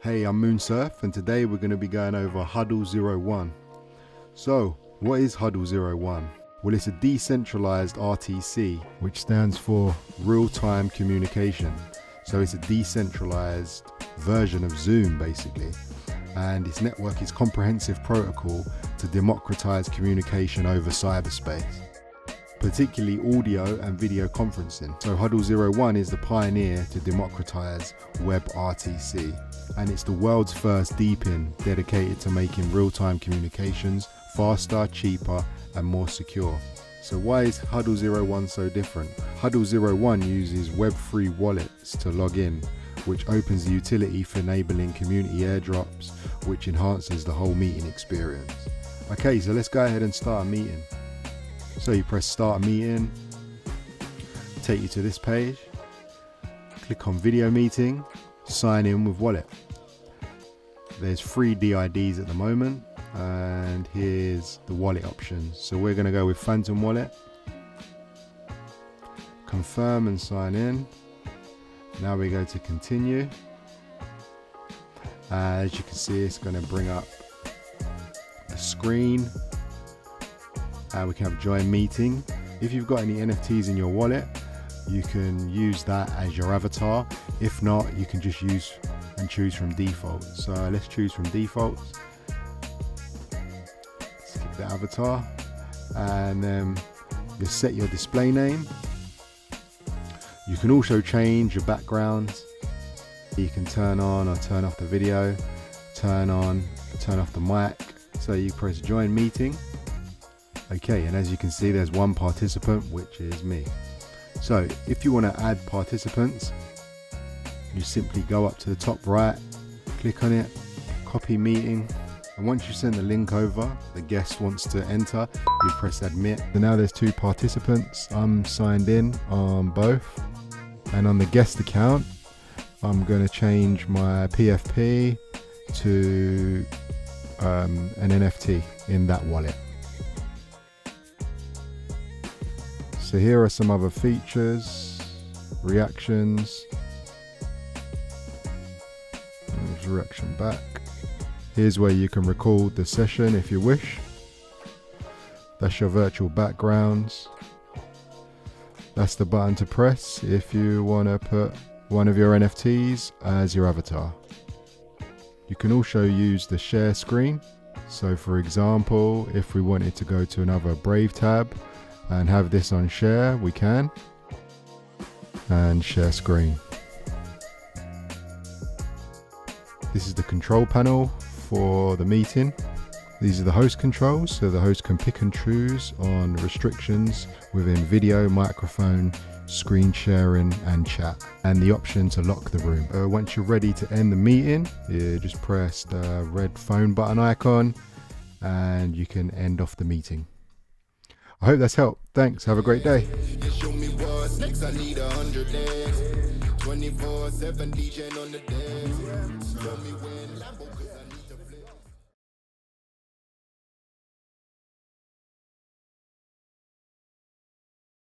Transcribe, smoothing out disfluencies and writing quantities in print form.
Hey, I'm Moonsurf, and today we're going to be going over Huddle01. So, what is Huddle01? Well, it's a decentralized RTC, which stands for real-time communication. So it's a decentralized version of Zoom, basically. And its network is comprehensive protocol to democratize communication over cyberspace, particularly audio and video conferencing. So Huddle01 is the pioneer to democratize web RTC, and it's the world's first DePIN dedicated to making real-time communications faster, cheaper, and more secure. So why is Huddle01 so different? Huddle01 uses Web3 wallets to log in, which opens the utility for enabling community airdrops, which enhances the whole meeting experience. Okay, so let's go ahead and start a meeting. So you press start a meeting, take you to this page, click on video meeting, sign in with wallet. There's 3 DIDs at the moment, and here's the wallet options. So we're going to go with Phantom Wallet, confirm and sign in. Now we go to continue. As you can see, it's going to bring up the screen. We can have join meeting. If you've got any NFTs in your wallet, you can use that as your avatar. If not, you can just use and choose from default. So let's choose from default. Skip the avatar, and then you set your display name. You can also change your background. You can turn on or turn off the video, turn on, turn off the mic. So you press join meeting. Okay, and as you can see, there's one participant, which is me. So if you want to add participants, you simply go up to the top right, click on it, copy meeting, and once you send the link over, the guest wants to enter, you press admit. So now there's 2 participants. I'm signed in on both, and on the guest account, I'm going to change my PFP to an NFT in that wallet. So here are some other features, reactions, there's reaction back. Here's where you can record the session if you wish. That's your virtual backgrounds. That's the button to press if you want to put one of your NFTs as your avatar. You can also use the share screen. So for example, if we wanted to go to another Brave tab and have this on share, we can, and share screen. This is the control panel for the meeting. These are the host controls, so the host can pick and choose on restrictions within video, microphone, screen sharing, and chat, and the option to lock the room. Once you're ready to end the meeting, you just press the red phone button icon and you can end off the meeting. I hope that's helped. Thanks. Have a great day. Show me what's next. I need 100 days. 24/7 DJ on the dance. Tell me when Lambo, 'cause I